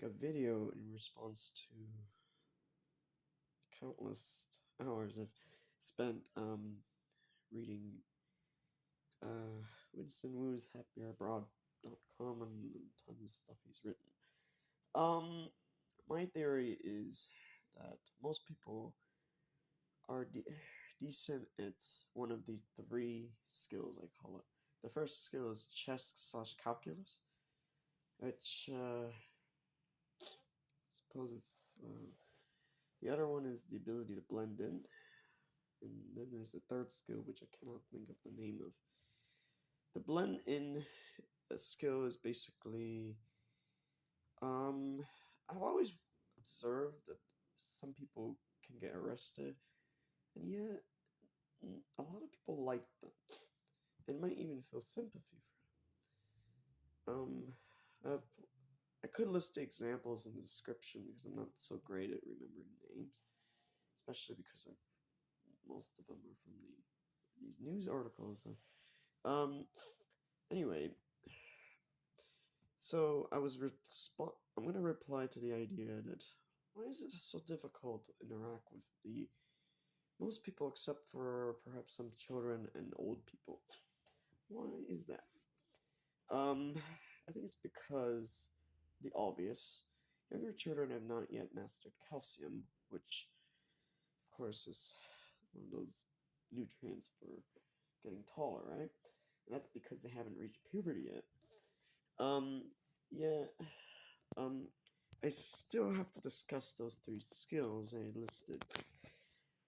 make a video in response to countless hours I've spent reading Winston Wu's happierabroad.com and tons of stuff he's written. My theory is that most people are decent at one of these three skills, I call it. The first skill is chess/calculus, which I suppose it's. The other one is the ability to blend in, and then there's the third skill, which I cannot think of the name of. The blend in skill is basically. I've always observed that some people can get arrested, and yet a lot of people like them and might even feel sympathy for them. I could list the examples in the description because I'm not so great at remembering names, especially because most of them are from these news articles. Anyway, so I'm gonna reply to the idea that why is it so difficult to interact with the most people except for perhaps some children and old people? Why is that? I think it's because the obvious. Younger children have not yet mastered calcium, which, of course, is one of those nutrients for getting taller, right? And that's because they haven't reached puberty yet. Yeah, I still have to discuss those three skills I listed.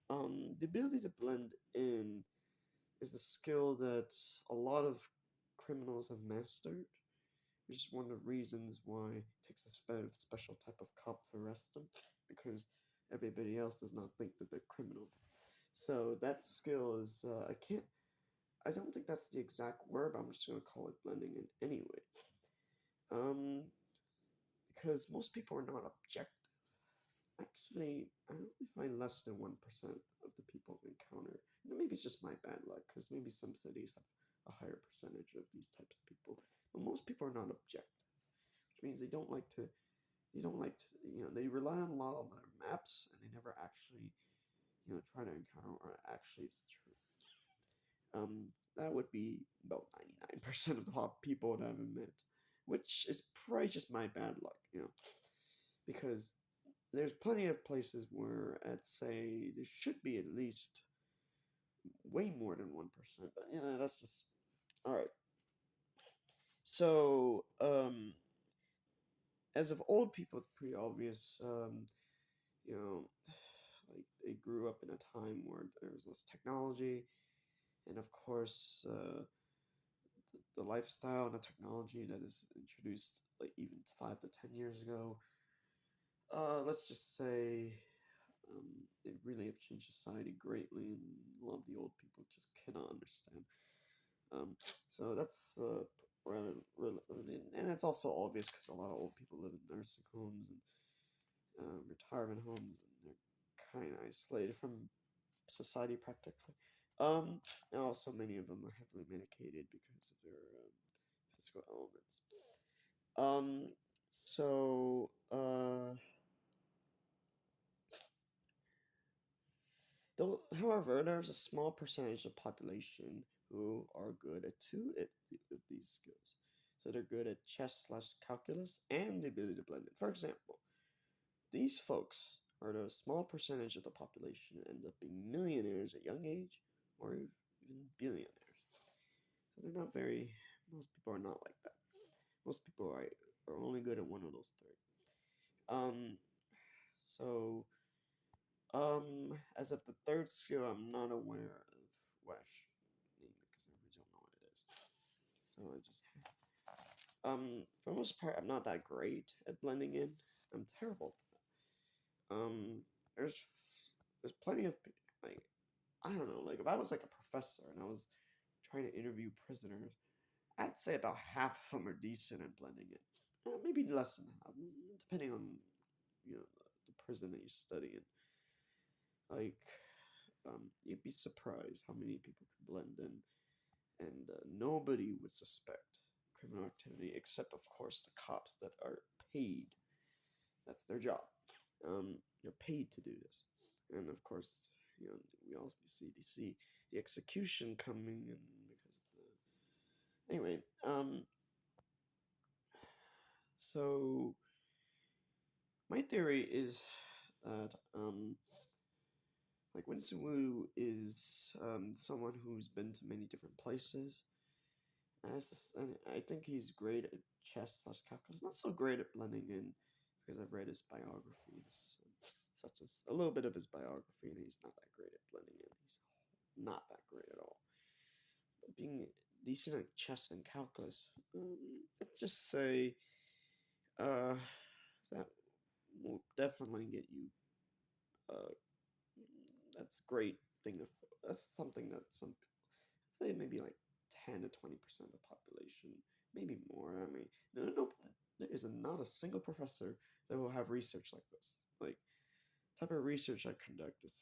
The ability to blend in is the skill that a lot of criminals have mastered, which is one of the reasons why it takes a special type of cop to arrest them, because everybody else does not think that they're criminal. So that skill is I don't think that's the exact word, but I'm just gonna call it blending in anyway. Because most people are not objective. Actually, I only find less than 1% of the people I've encountered. Maybe it's just my bad luck, because maybe some cities have a higher percentage of these types of people. But most people are not objective, which means they don't like to, they rely on a lot of their maps, and they never actually, try to encounter or actually it's true. That would be about 99% of the people that I've met, which is probably just my bad luck, because there's plenty of places where I'd say there should be at least way more than 1%, but that's just all right. So, as of old people, it's pretty obvious. You know, like they grew up in a time where there was less technology, and of course, the lifestyle and the technology that is introduced like even 5 to 10 years ago. Let's just say it really have changed society greatly, and a lot of the old people just cannot understand. So that's and it's also obvious because a lot of old people live in nursing homes and retirement homes, and they're kind of isolated from society practically. And also many of them are heavily medicated because of their physical elements. So though, however, there's a small percentage of population who are good at of these skills. So they're good at chess/calculus and the ability to blend it. For example, these folks are the small percentage of the population that end up being millionaires at young age, or even billionaires. So they're not very. Most people are not like that. Most people are only good at one of those three. Um. So as of the third skill, I'm not aware of what I should name it because I really don't know what it is. So I just for the most part, I'm not that great at blending in. I'm terrible at that. There's plenty of like I don't know, like if I was like a professor and I was trying to interview prisoners, I'd say about half of them are decent at blending in. Maybe less than half, depending on the prison that you study in. Like, you'd be surprised how many people can blend in, and nobody would suspect criminal activity except, of course, the cops that are paid That's their job. You're paid to do this, and of course, you know, we also see the execution coming, and because of the anyway. So my theory is that like Winston Wu is someone who's been to many different places. And I think he's great at chess slash calculus. Not so great at blending in, because I've read his biographies, such as a little bit of his biography, and he's not that great at blending in. He's not that great at all. But being decent at chess and calculus, let's just say uh, that will definitely get you. Uh, that's a great thing. That's something that some say maybe like 10 to 20% of the population, maybe more. I mean, no, there is not a single professor that will have research like this. Like type of research I conduct is,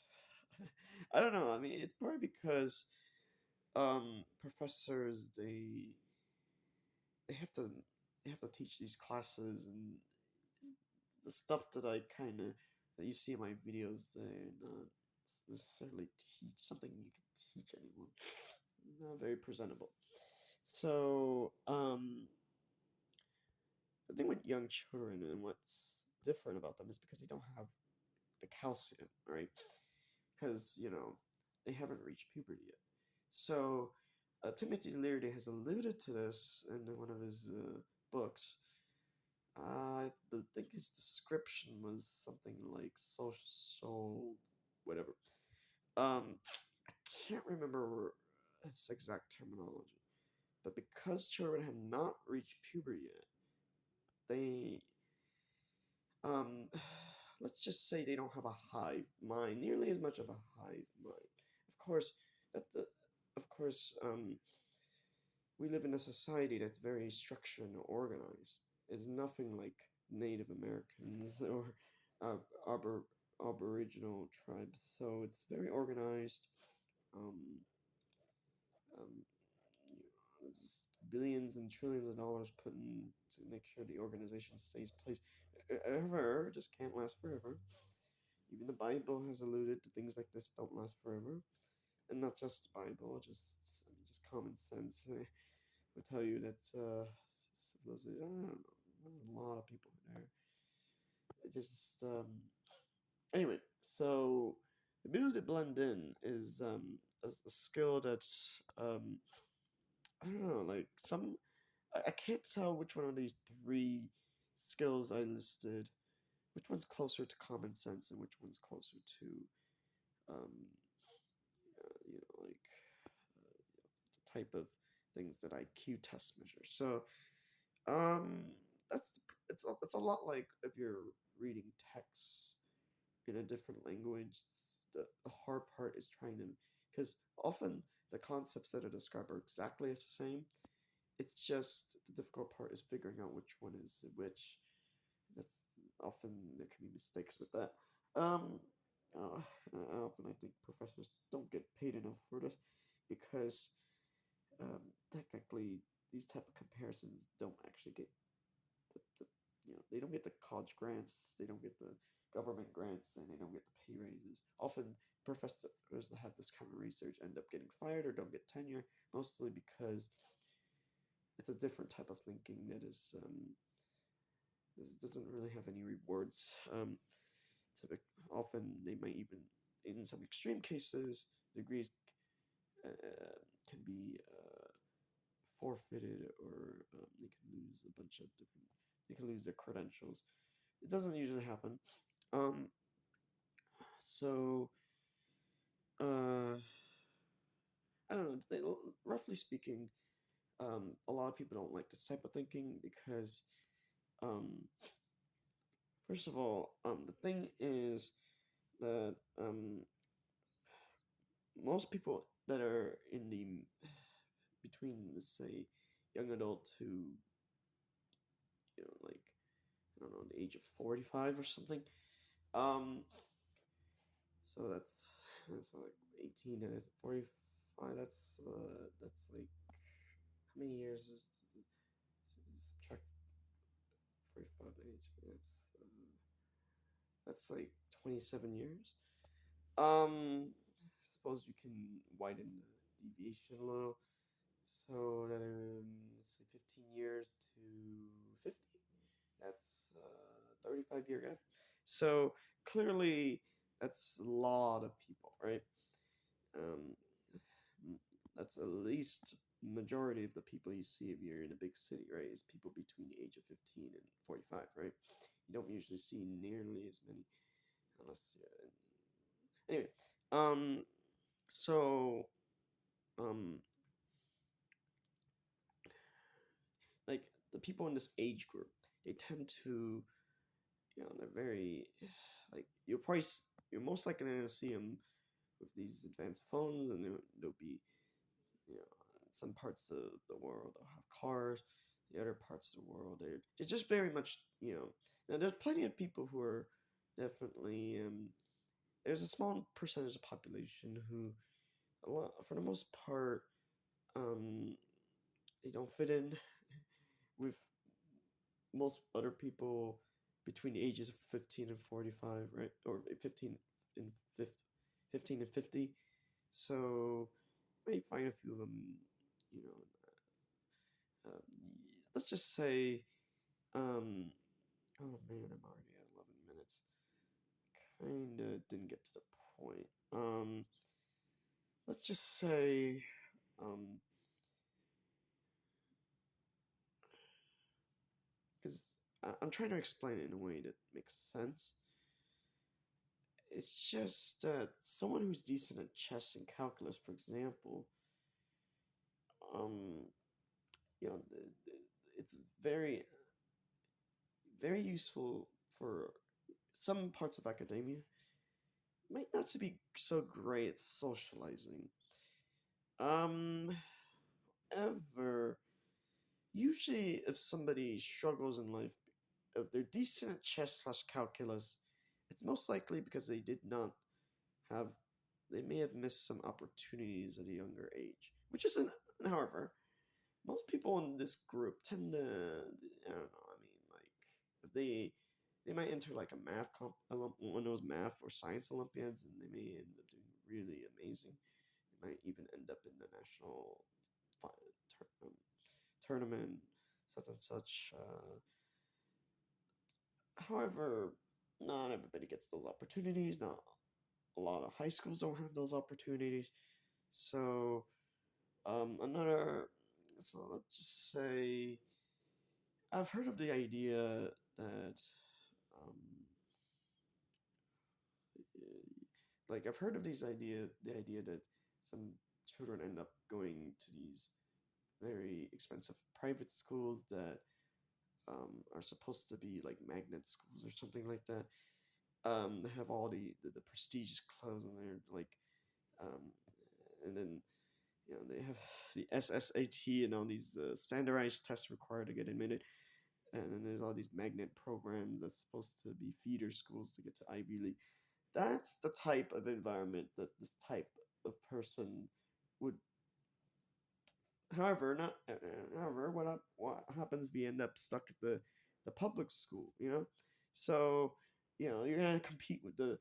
I don't know. I mean, it's probably because professors they have to they have to teach these classes, and the stuff that I kind of that you see in my videos, they're not necessarily teach something you can teach anyone. Not very presentable. So, the thing with young children and what's different about them is because they don't have the calcium, right? Because, they haven't reached puberty yet. So, Timothy Leary has alluded to this in one of his books. I think his description was something like social, whatever. I can't remember its exact terminology, but because children have not reached puberty yet, they um let's just say they don't have a hive mind, nearly as much of a hive mind. Of course, at the of course, we live in a society that's very structured and organized. It's nothing like Native Americans or uh, Aboriginal tribes, so it's very organized. Um, um, just billions and trillions of dollars put in to make sure the organization stays place. However, just can't last forever. Even the Bible has alluded to things like this don't last forever, and not just the Bible, just common sense would tell you that civilization. I don't know. There's a lot of people there. It just anyway. So the ability to blend in is a skill that um I don't know, like I can't tell which one of these three skills I listed, which one's closer to common sense and which one's closer to, um, like the type of things that IQ test measure. So, that's it's a lot like if you're reading texts in a different language. The hard part is trying to, because often the concepts that are described are exactly the same. It's just the difficult part is figuring out which one is which. That's often there can be mistakes with that. Um, often I think professors don't get paid enough for this because technically these type of comparisons don't actually get the they don't get the college grants, they don't get the government grants, and they don't get the pay raises. Often professors that have this kind of research end up getting fired or don't get tenure, mostly because it's a different type of thinking that is doesn't really have any rewards. Often they might even, in some extreme cases, degrees can be forfeited, or they can lose a bunch of different. They can lose their credentials. It doesn't usually happen. Um, so I don't know. Roughly speaking, a lot of people don't like this type of thinking because um, first of all, the thing is that most people that are in the between, let's say, young adult to like I don't know, the age of 45 or something. Um, so that's like 18 to 45. That's like how many years is subtract 45 to 18? That's That's like 27 years. I suppose you can widen the deviation a little. So that let's say 15 years to 50. That's 35-year gap. So clearly, that's a lot of people, right? Um, that's at least majority of the people you see if you're in a big city, right? Is people between the age of 15 and 45, right? You don't usually see nearly as many, unless anyway. Um, so um, like the people in this age group, they tend to, they're very like you're most likely going to see them with these advanced phones, and they'll be, you know, in some parts of the world they'll have cars. The other parts of the world, they're just very much, Now there's plenty of people who are definitely there's a small percentage of population who, a lot for the most part, um, they don't fit in with most other people between the ages of 15 and 45, right? Or 15 and 50, 15 and 50. So you may find a few of them, you know, um, let's just say, um, oh man, I'm already at 11 minutes. Kind of didn't get to the point. Let's just say, um, because I'm trying to explain it in a way that makes sense. It's just that someone who's decent at chess and calculus, for example, um, it's very useful for some parts of academia. Might not to be so great at socializing. Um, ever usually if somebody struggles in life, if they're decent at chess slash calculus, it's most likely because they did not have they may have missed some opportunities at a younger age, which isn't. However, most people in this group tend to, I don't know. I mean, like if they might enter like a one of those math or science Olympiads, and they may end up doing really amazing. They might even end up in the national tournament, such and such. However, not everybody gets those opportunities. Not a lot of high schools don't have those opportunities. So, another, so let's just say, I've heard of the idea that, um, I've heard of the idea that some children end up going to these very expensive private schools that are supposed to be like magnet schools or something like that. They have all the prestigious clothes in there, like, um, and then they have the SSAT and all these standardized tests required to get admitted, and then there's all these magnet programs that's supposed to be feeder schools to get to Ivy League. That's the type of environment that this type of person would. However, not however, what happens? We end up stuck at the public school, So, you're gonna compete with the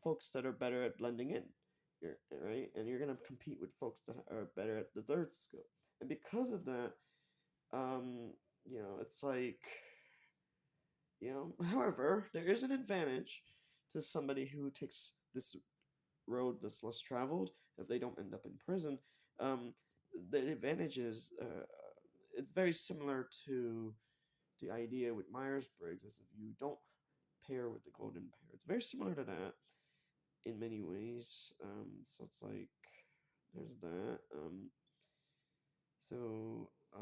folks that are better at blending in, right, and you're gonna compete with folks that are better at the third skill, and because of that, it's like, however, there is an advantage to somebody who takes this road that's less traveled if they don't end up in prison. Um, the advantage is it's very similar to the idea with Myers Briggs, is if you don't pair with the golden pair. It's very similar to that in many ways. So it's like there's that. So I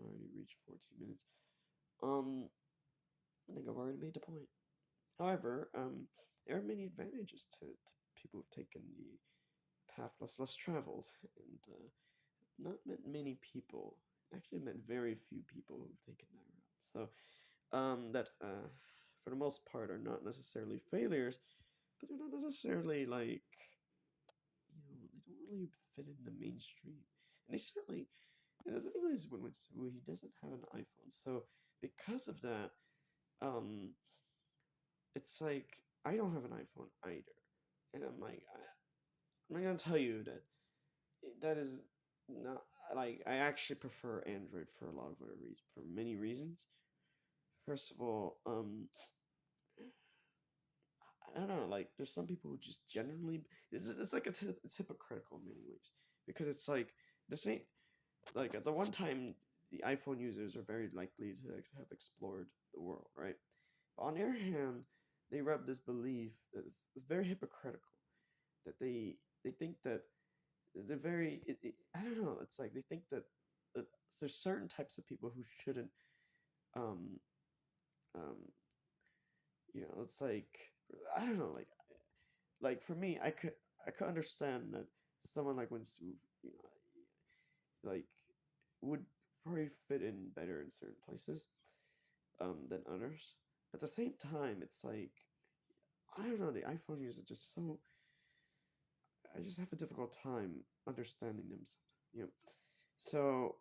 already reached 14 minutes. Um, I think I've already made the point. However, there are many advantages to people who've taken the path less traveled, and not met many people. Actually, met very few people who've taken that route. So that for the most part are not necessarily failures, but they're not necessarily like, they don't really fit in the mainstream. And they certainly, and the thing is, when he doesn't have an iPhone, so because of that, um, it's like I don't have an iPhone either, and I'm not gonna tell you that that is not like I actually prefer Android for a lot of other reasons, for many reasons. First of all, I don't know, like there's some people who just generally it's like it's hypocritical in many ways because it's like the same like at the one time the iPhone users are very likely to have explored the world, right? But on the other hand, they rub this belief that it's very hypocritical that they think that they're very I don't know. It's like they think that, that there's certain types of people who shouldn't um um it's like I don't know like for me I could understand that someone like Winston like would probably fit in better in certain places than others. At the same time, it's like I don't know. The iPhone users are just so I just have a difficult time understanding them. You know. So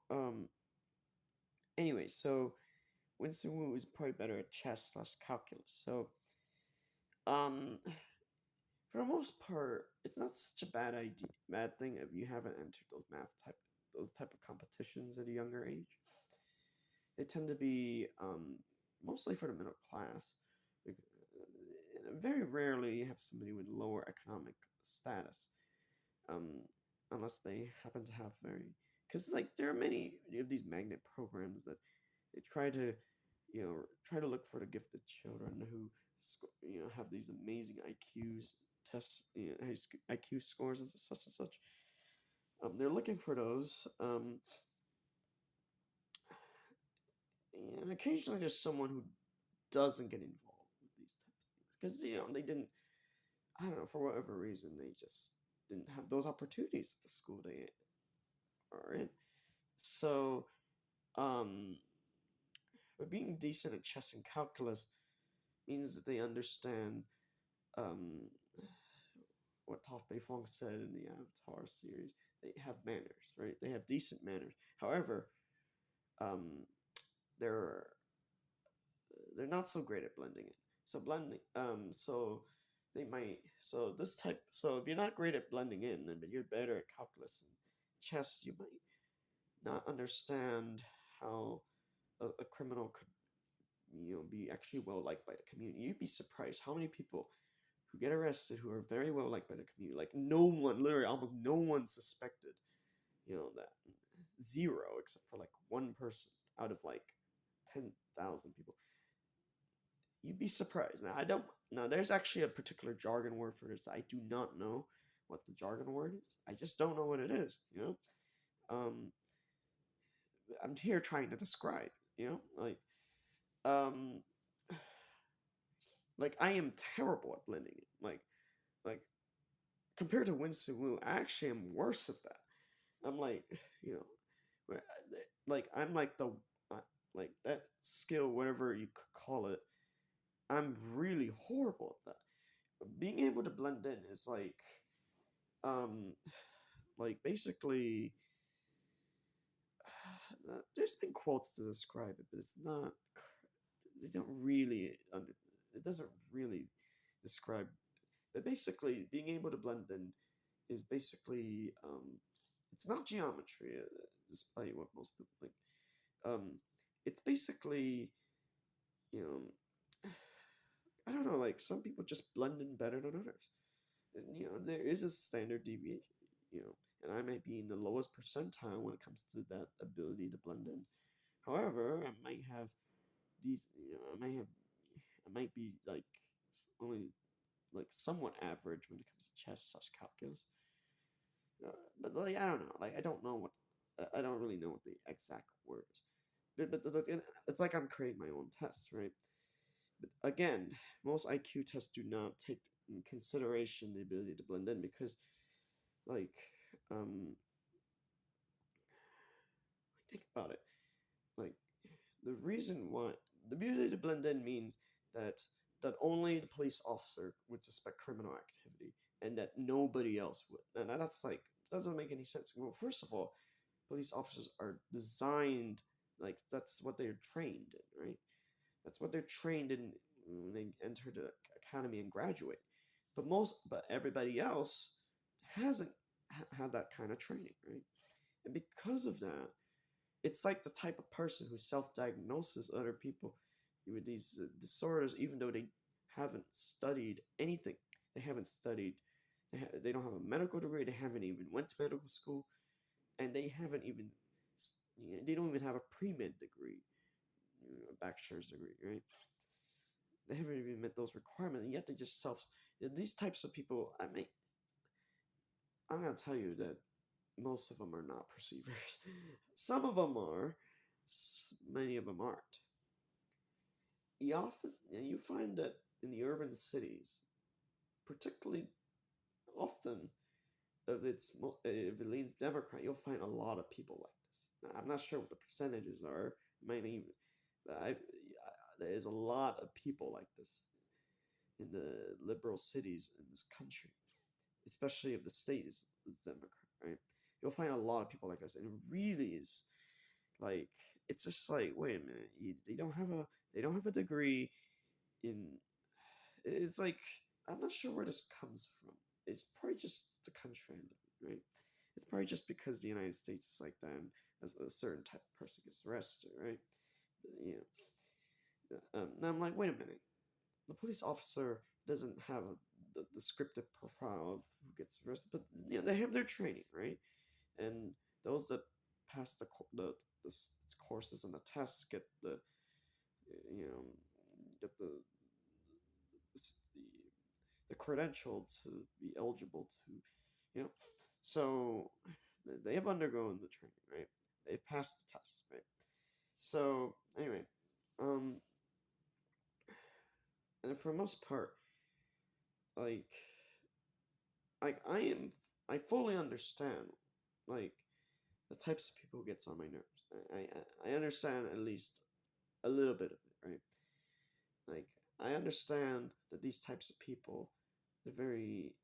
anyway, so Winston Wu is probably better at chess slash calculus. So um for the most part, it's not such a bad thing if you haven't entered those type of competitions at a younger age. They tend to be mostly for the middle class. Very rarely you have somebody with lower economic status, um, unless they happen to have very because like there are many of these magnet programs that they try to try to look for the gifted children who have these amazing IQs tests, IQ scores and such and such. They're looking for those. And occasionally there's someone who doesn't get involved with these types of things because they didn't. I don't know, for whatever reason they just didn't have those opportunities at the school they are in. So, um, but being decent at chess and calculus means that they understand um, what Toph Beifong said in the Avatar series. They have manners, right? They have decent manners. However, um, they're they're not so great at blending it. So blending, so they might, so this type, so if you're not great at blending in, but you're better at calculus and chess, you might not understand how a criminal could, be actually well liked by the community. You'd be surprised how many people who get arrested who are very well liked by the community. Like no one, literally almost no one suspected, that zero except for like one person out of like 10,000 people. You'd be surprised. Now I don't. Now there's actually a particular jargon word for this. I do not know what the jargon word is. I just don't know what it is. Um, I'm here trying to describe. Um, like I am terrible at blending it. Like compared to Winston Wu, I actually am worse at that. I'm like, you know, like I'm like the like that skill, whatever you could call it. I'm really horrible at that. Being able to blend in is um, like basically, there's been quotes to describe it, but it's not. They don't really. It doesn't really describe. But basically, being able to blend in is basically it's not geometry, despite what most people think. Um, it's basically, you know, I don't know. Like some people just blend in better than others. And, there is a standard deviation. And I might be in the lowest percentile when it comes to that ability to blend in. However, I might have these. I might be like only like somewhat average when it comes to chess slash calculus. But like I don't know, like I don't really know what the exact word is. But it's like I'm creating my own tests, right? But again, most IQ tests do not take in consideration the ability to blend in because, like, um, think about it. Like, the reason why the ability to blend in means that only the police officer would suspect criminal activity and that nobody else would. And that's like doesn't make any sense. Well, first of all, police officers are designed like that's what they're trained in, right? what they're trained in when they enter the academy and graduate. But everybody else hasn't had that kind of training, right? And because of that, it's like the type of person who self-diagnoses other people with these disorders, even though they haven't studied anything. They haven't studied. They don't have a medical degree. They haven't even went to medical school, and they haven't even. They don't even have a pre-med degree, a bachelor's degree, right? They haven't even met those requirements, and yet they just self. These types of people, I'm gonna tell you that most of them are not perceivers. Some of them are, many of them aren't. You find that in the urban cities, particularly often, if it leans Democrat, you'll find a lot of people like this. Now, I'm not sure what the percentages are. Might even, there is a lot of people like this in the liberal cities in this country, especially if the state is Democrat, right? You'll find a lot of people like us, and it really is like it's just like, wait a minute, they don't have a degree in. It's like I'm not sure where this comes from. It's probably just the country I live in, right? It's probably just because the United States is like that, and a certain type of person gets arrested, right? You know, now I'm like, wait a minute, the police officer doesn't have the scripted profile of who gets arrested, but they have their training, right? And those that pass the courses and the tests get the you know get the the credential to be eligible to you know so they have undergone the training, right? They passed the test, right? So anyway, um and for the most part, like I fully understand, like, the types of people who gets on my nerves. I understand at least a little bit of it, right? Like, I understand that these types of people, they're very,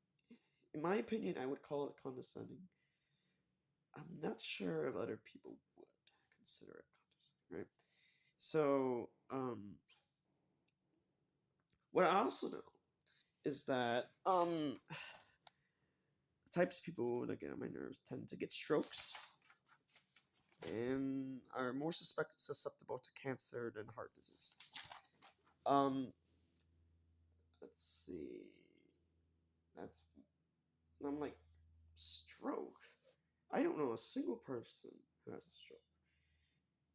in my opinion, I would call it condescending. I'm not sure if other people would consider it condescending, right? So, what I also know is that the types of people that get on my nerves tend to get strokes and are more susceptible to cancer than heart disease. Um, let's see. That's I'm like, stroke. I don't know a single person who has a stroke,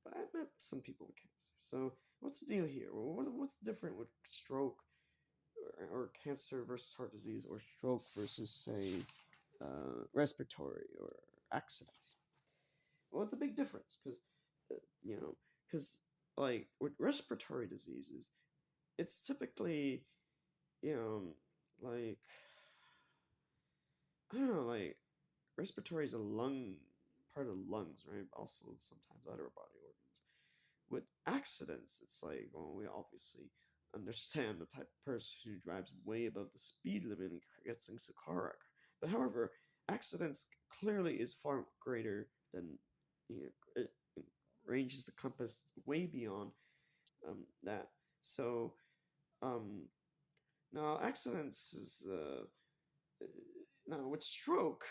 but I've met some people with cancer. So what's the deal here? What's different with stroke or cancer versus heart disease, or stroke versus, say, respiratory or accidents? Well, it's a big difference because, uh, you know, because like with respiratory diseases, it's typically, you know, like I don't know, like respiratory is a lung part of the lungs, right? Also sometimes other body organs. With accidents, it's like, well, we obviously understand the type of person who drives way above the speed limit and gets into a car wreck. But however, accidents clearly is far greater than, it ranges the compass way beyond that. So um, now accidents is now with stroke,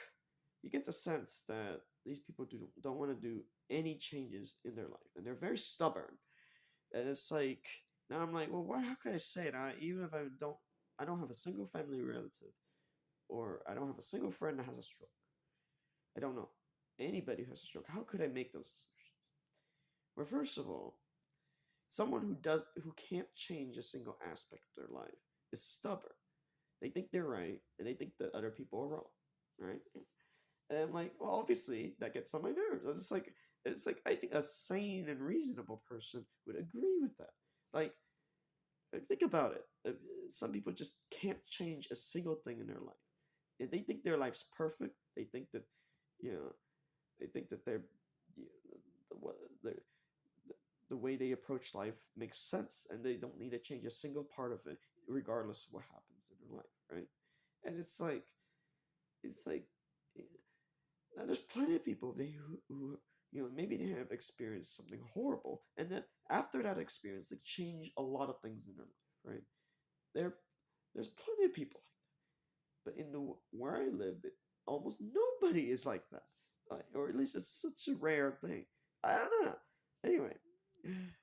you get the sense that these people don't want to do any changes in their life, and they're very stubborn. And it's like, now I'm like, well, how can I say it? Even if I don't have a single family relative, or I don't have a single friend that has a stroke. I don't know anybody who has a stroke. How could I make those assumptions? Well, first of all, someone who can't change a single aspect of their life is stubborn. They think they're right, and they think that other people are wrong, right? And I'm like, well, obviously that gets on my nerves. It's like I think a sane and reasonable person would agree with that. Like, think about it. Some people just can't change a single thing in their life. If they think their life's perfect, they think that, you know, they think that they're, you know, the, the way they approach life makes sense, and they don't need to change a single part of it, regardless of what happens in their life, right? And it's like, now there's plenty of people who maybe they have experienced something horrible, and then after that experience, they change a lot of things in their life, right? There, there's plenty of people like that, but in the where I lived, almost nobody is like that, or at least it's such a rare thing. I don't know. Anyway,